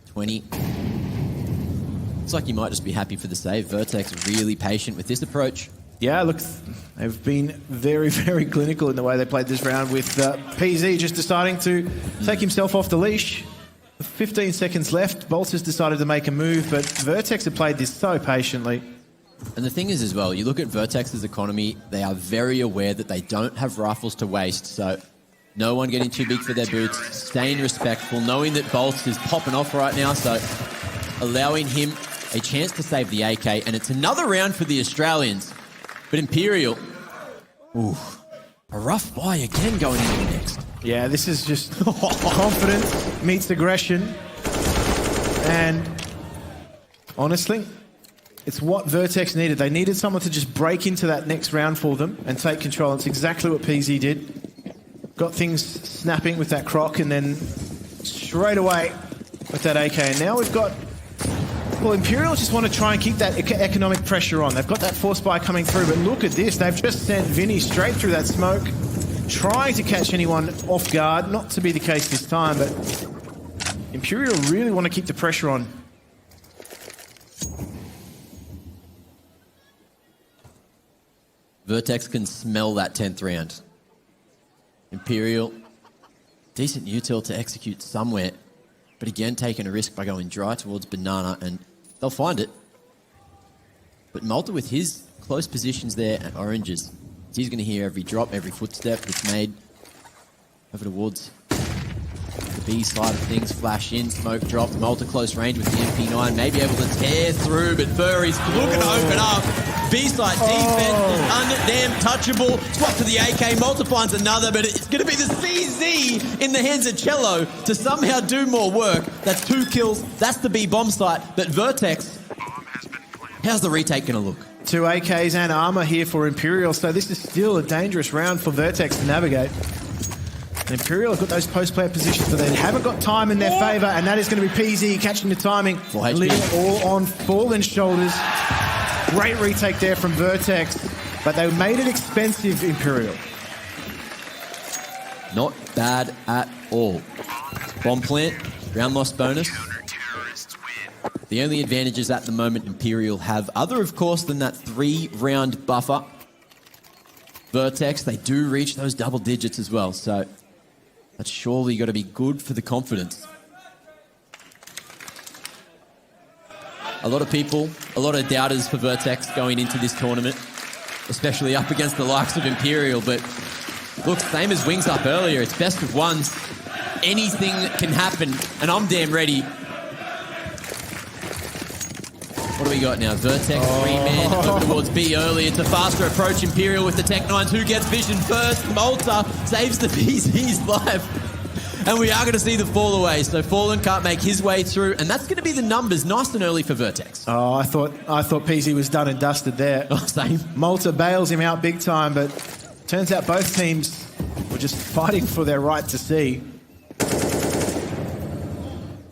20. Looks like you might just be happy for the save. Vertex really patient with this approach. Yeah, look, they've been very, very clinical in the way they played this round with PZ just deciding to take himself off the leash. 15 seconds left. Bolts has decided to make a move, but Vertex have played this so patiently. And the thing is as well, you look at Vertex's economy, they are very aware that they don't have rifles to waste, so no one getting too big for their boots, staying respectful, knowing that Bolts is popping off right now, so allowing him a chance to save the AK, and it's another round for the Australians. But Imperial, ooh, a rough buy again going into the next. Yeah, this is just confidence meets aggression. And honestly, it's what Vertex needed. They needed someone to just break into that next round for them and take control. It's exactly what PZ did. Got things snapping with that croc and then straight away with that AK. And now we've got... Well, Imperial just want to try and keep that economic pressure on. They've got that force buy coming through, but look at this. They've just sent Vinny straight through that smoke, trying to catch anyone off guard. Not to be the case this time, but Imperial really want to keep the pressure on. Vertex can smell that 10th round. Imperial, decent util to execute somewhere, but again taking a risk by going dry towards Banana, and they'll find it. But Malta with his close positions there at Oranges, he's going to hear every drop, every footstep that's made over towards the B side of things. Flash in, smoke dropped, Malta close range with the MP9, maybe able to tear through, but Furry's looking to open up. B-side defense is undamn touchable. Swap to the AK, Malta finds another, but it's going to be the CZ in the hands of Chelo to somehow do more work. That's 2 kills, that's the B bomb site, but Vertex, how's the retake going to look? 2 AKs and armor here for Imperial, so this is still a dangerous round for Vertex to navigate. And Imperial have got those post-player positions, but they haven't got time in their favour, and that is going to be PZ catching the timing, leaving it all on Fallen's shoulders. Great retake there from Vertex, but they made it expensive, Imperial. Not bad at all. Bomb plant, round loss bonus. The only advantages at the moment Imperial have, other of course than that 3-round buffer. Vertex, they do reach those double digits as well, so that's surely got to be good for the confidence. A lot of people, a lot of doubters for Vertex going into this tournament, especially up against the likes of Imperial, but look, same as Wings Up earlier, it's best of ones. Anything can happen, and I'm damn ready. What do we got now? Vertex, 3-man over towards B early. It's a faster approach. Imperial with the Tech 9s. Who gets vision first? Malta saves the PZ's life. And we are going to see the fall away. So Fallen can't make his way through. And that's going to be the numbers nice and early for Vertex. Oh, I thought PZ was done and dusted there. Oh, same. Malta bails him out big time, but turns out both teams were just fighting for their right to see.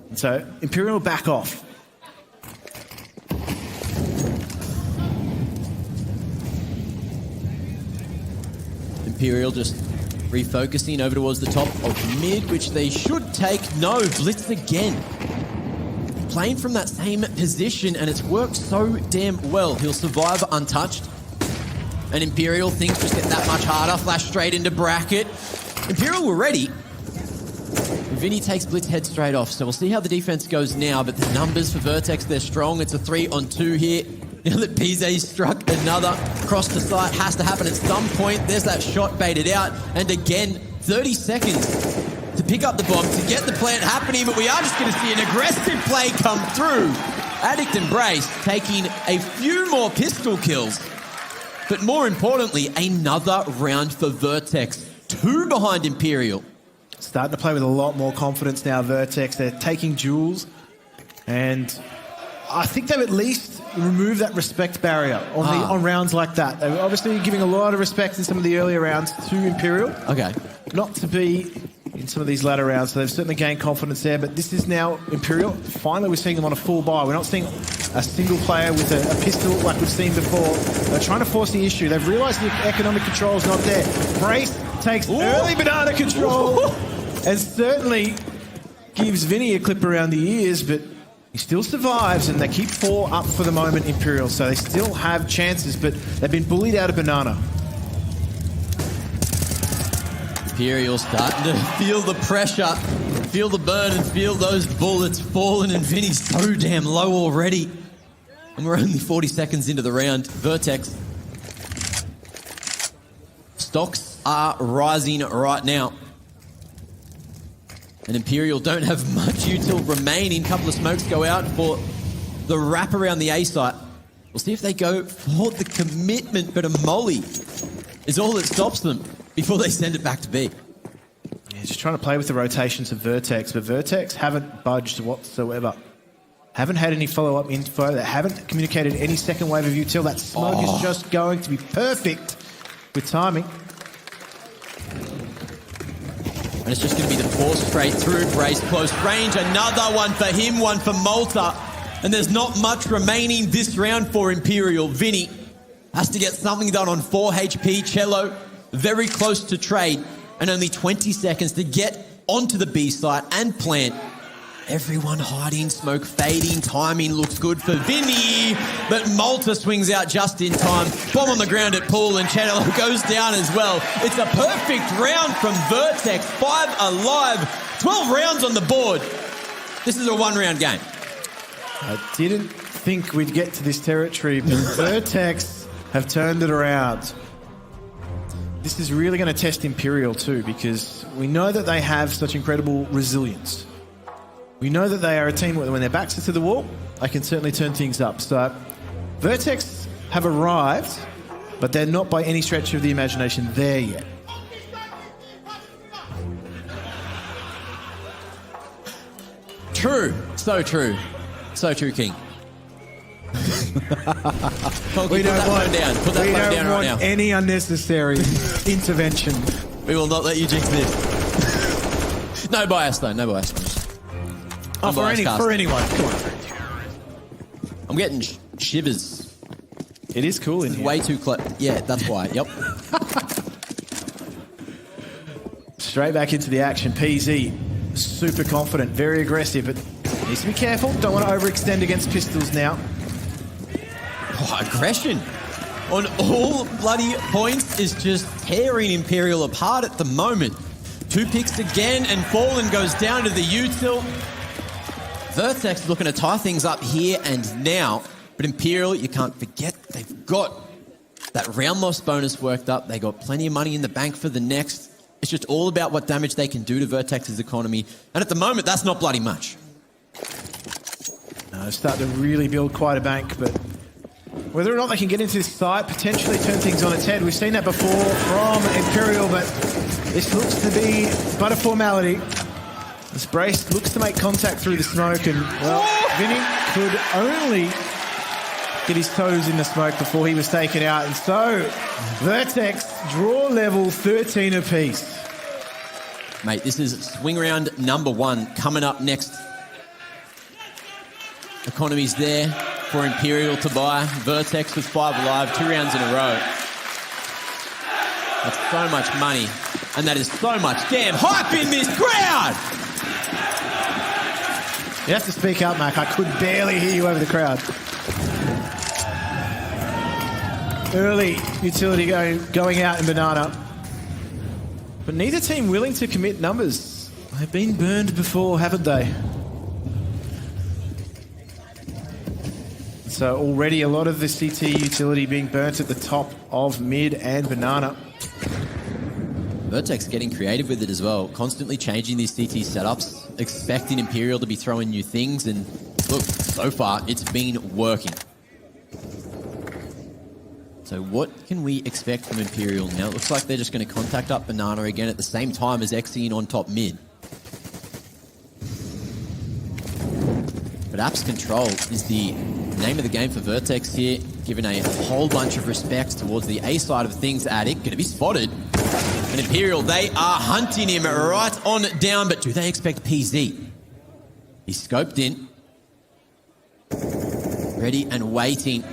And so Imperial back off. Imperial just refocusing over towards the top of mid, which they should take. No, blitz again. Playing from that same position, and it's worked so damn well. He'll survive untouched. And Imperial, things just get that much harder. Flash straight into bracket. Imperial were ready. Vinny takes blitz head straight off, so we'll see how the defense goes now, but the numbers for Vertex, they're strong. It's a 3-on-2 here. Now that PZ struck another cross the site, has to happen at some point. There's that shot baited out. And again, 30 seconds to pick up the bomb, to get the plant happening. But we are just going to see an aggressive play come through. Addict and Brace taking a few more pistol kills. But more importantly, another round for Vertex. 2 behind Imperial. Starting to play with a lot more confidence now, Vertex. They're taking duels. And I think they've at least removed that respect barrier on rounds like that. They were obviously giving a lot of respect in some of the earlier rounds to Imperial. Okay. Not to be in some of these latter rounds, so they've certainly gained confidence there, but this is now Imperial. Finally, we're seeing them on a full buy. We're not seeing a single player with a pistol like we've seen before. They're trying to force the issue. They've realised the economic control is not there. Brace takes early banana control and certainly gives Vinny a clip around the ears, but He still survives, and they keep 4 up for the moment, Imperial, so they still have chances, but they've been bullied out of banana. Imperial starting to feel the pressure, feel the burn, and feel those bullets falling, and Vinny's so damn low already. And we're only 40 seconds into the round. Vertex. Stocks are rising right now. And Imperial don't have much util remaining. Couple of smokes go out for the wrap around the A site. We'll see if they go for the commitment, but a molly is all that stops them before they send it back to B. Yeah, just trying to play with the rotations of Vertex, but Vertex haven't budged whatsoever. Haven't had any follow-up info. They haven't communicated any second wave of util. That smoke is just going to be perfect with timing. And it's just going to be the 4 straight through. Brace close range. Another one for him, one for Malta. And there's not much remaining this round for Imperial. Vinny has to get something done on 4 HP. Chelo very close to trade. And only 20 seconds to get onto the B site and plant. Everyone hiding, smoke fading, timing looks good for Vinny, but Malta swings out just in time. Bomb on the ground at pool, and Chelo goes down as well. It's a perfect round from Vertex, 5 alive, 12 rounds on the board. This is a 1-round game. I didn't think we'd get to this territory, but Vertex have turned it around. This is really going to test Imperial too, because we know that they have such incredible resilience. We know that they are a team when their backs are to the wall, they can certainly turn things up. So Vertex have arrived, but they're not by any stretch of the imagination there yet. True. So true. So true, King. We don't want right any unnecessary intervention. We will not let you jinx this. No bias, though. No bias. Oh, for anyone. Come on. I'm getting shivers. It is cool in here. Way too close. Yeah, that's why. Yep. Straight back into the action. PZ, super confident, very aggressive, but needs to be careful. Don't want to overextend against pistols now. Oh, aggression on all bloody points is just tearing Imperial apart at the moment. 2 picks again, and Fallen goes down to the util. Vertex looking to tie things up here and now, but Imperial, you can't forget, they've got that round loss bonus worked up. They got plenty of money in the bank for the next. It's just all about what damage they can do to Vertex's economy, and at the moment, that's not bloody much. No, start to really build quite a bank, but whether or not they can get into this site, potentially turn things on its head. We've seen that before from Imperial, but this looks to be but a formality. This brace looks to make contact through the smoke, and, well, Vinny could only get his toes in the smoke before he was taken out. And so, Vertex draw level 13 apiece. Mate, this is swing round number 1 coming up next. Economy's there for Imperial to buy. Vertex with 5 alive, 2 rounds in a row. That's so much money, and that is so much damn hype in this crowd! You have to speak up, Mac. I could barely hear you over the crowd. Early utility going out in banana. But neither team willing to commit numbers. They've been burned before, haven't they? So already a lot of the CT utility being burnt at the top of mid and banana. Vertex getting creative with it as well, constantly changing these CT setups, expecting Imperial to be throwing new things, and look, so far it's been working. So what can we expect from Imperial now? It looks like they're just going to contact up banana again at the same time as Exian on top mid. But Apps Control is the name of the game for Vertex here, given a whole bunch of respect towards the A side of things. Attic going to be spotted. And Imperial, they are hunting him right on down, but do they expect PZ? He's scoped in. Ready and waiting.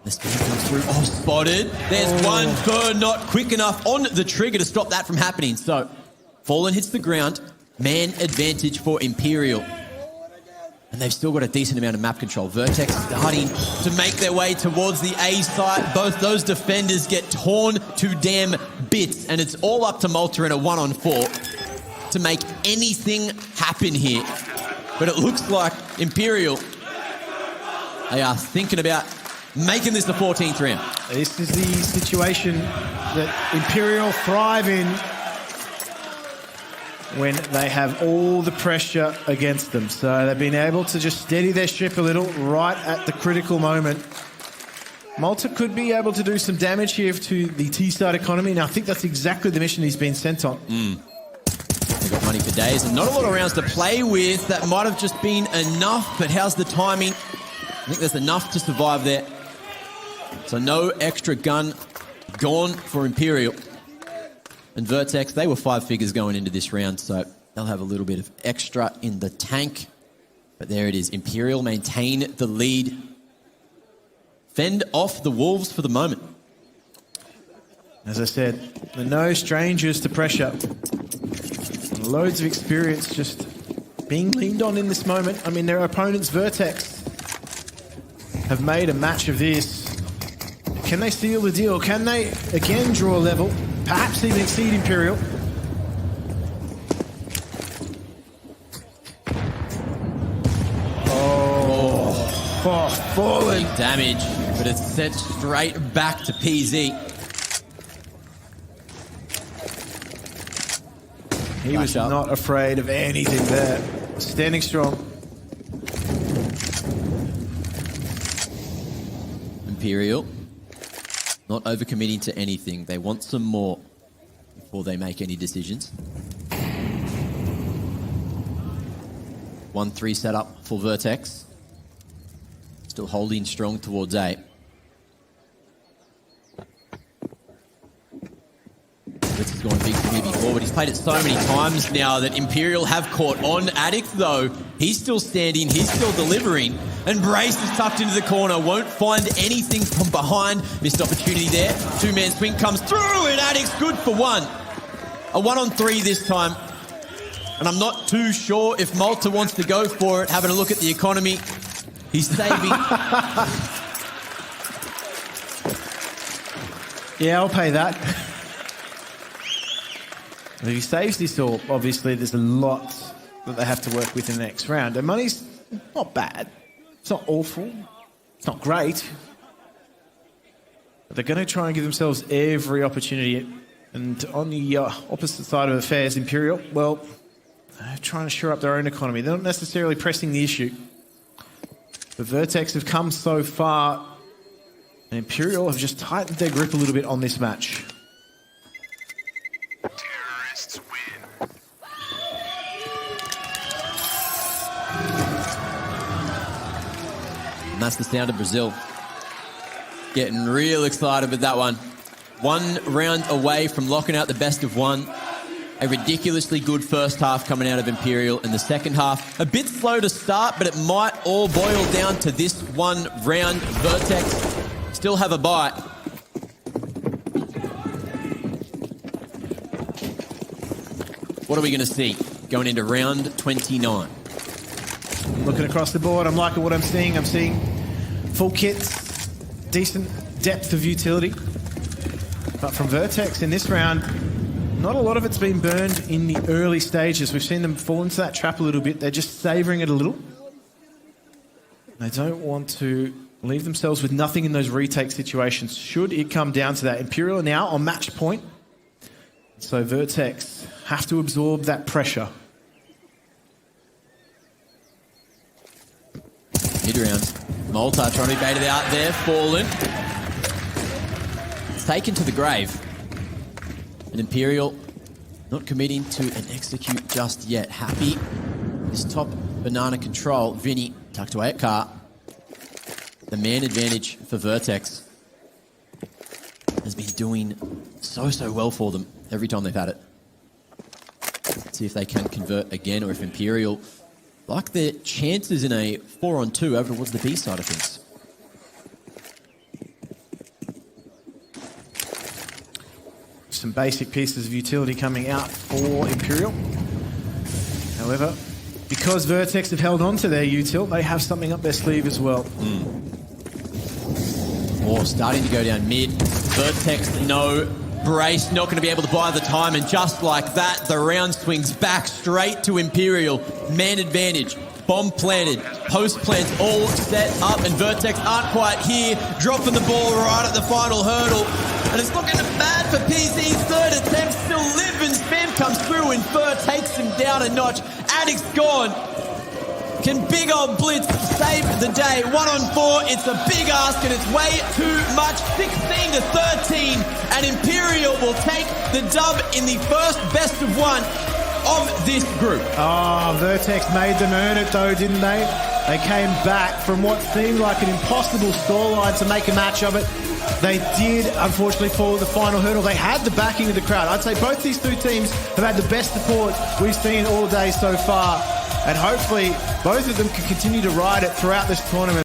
The speed comes through. Oh, spotted. There's one burn, not quick enough on the trigger to stop that from happening. So, Fallen hits the ground. Man advantage for Imperial. And they've still got a decent amount of map control. Vertex starting to make their way towards the A site. Both those defenders get torn to damn bits. And it's all up to Malta in a 1-on-4 to make anything happen here. But it looks like Imperial, they are thinking about making this the 14th round. This is the situation that Imperial thrive in when they have all the pressure against them. So they've been able to just steady their ship a little right at the critical moment. Malta could be able to do some damage here to the T-side economy, and I think that's exactly the mission he's been sent on. They've got money for days and not a lot of rounds to play with. That might have just been enough, but how's the timing? I think there's enough to survive there. So no extra gun gone for Imperial. And Vertex, they were 5 figures going into this round, so they'll have a little bit of extra in the tank. But there it is. Imperial maintain the lead. Fend off the Wolves for the moment. As I said, they're no strangers to pressure. Loads of experience just being leaned on in this moment. I mean, their opponents, Vertex, have made a match of this. Can they seal the deal? Can they, again, draw a level? Perhaps even exceed Imperial? Oh, fallen. Big damage, but it's sent straight back to PZ. He was not afraid of anything there. Standing strong. Imperial, not overcommitting to anything. They want some more before they make any decisions. 1-3 setup for Vertex. Still holding strong towards A. This has gone big for me before, but he's played it so many times now that Imperial have caught on. Addict, though, he's still standing, he's still delivering. And Brace is tucked into the corner, won't find anything from behind. Missed opportunity there. 2-man swing comes through, and Addict's good for 1. A 1-on-3 this time. And I'm not too sure if Malta wants to go for it. Having a look at the economy, he's saving. Yeah, I'll pay that. If he saves this all, obviously there's a lot that they have to work with in the next round. Their money's not bad. It's not awful. It's not great. But they're going to try and give themselves every opportunity. And on the opposite side of affairs, Imperial, well, they're trying to shore up their own economy. They're not necessarily pressing the issue. The Vertex have come so far, and Imperial have just tightened their grip a little bit on this match. Terrorists win. And that's the sound of Brazil. Getting real excited with that one. 1 round away from locking out the best of 1. A ridiculously good first half coming out of Imperial. In the second half, a bit slow to start, but it might all boil down to this 1 round. Vertex still have a bite. What are we going to see going into round 29? Looking across the board, I'm liking what I'm seeing. I'm seeing full kits, decent depth of utility. But from Vertex in this round, not a lot of it's been burned in the early stages. We've seen them fall into that trap a little bit. They're just savouring it a little. They don't want to leave themselves with nothing in those retake situations. Should it come down to that, Imperial are now on match point. So Vertex have to absorb that pressure. Mid-round. Malta trying to be baited out there. Fallen. It's taken to the grave. And Imperial not committing to an execute just yet. Happy. This top banana control. Vinny tucked away at car. The man advantage for Vertex has been doing so well for them every time they've had it. Let's see if they can convert again, or if Imperial like their chances in a 4-on-2 over towards the B side of things. Some basic pieces of utility coming out for Imperial. However, because Vertex have held on to their util, they have something up their sleeve as well. War starting to go down mid. Vertex, no. Brace, not going to be able to buy the time, and just like that, the round swings back straight to Imperial. Man advantage. Bomb planted, post plants all set up, and Vertex aren't quite here, dropping the ball right at the final hurdle. And it's looking bad for PZ's third attempt, still live, and Spam comes through, and Fur takes him down a notch. Addict's gone. Can big old Blitz save the day? 1 on 4, it's a big ask, and it's way too much. 16 to 13, and Imperial will take the dub in the first best of 1 of this group. Oh, Vertex made them earn it though, didn't they? They came back from what seemed like an impossible scoreline to make a match of it. They did, unfortunately, fall at the final hurdle. They had the backing of the crowd. I'd say both these two teams have had the best support we've seen all day so far. And hopefully, both of them can continue to ride it throughout this tournament.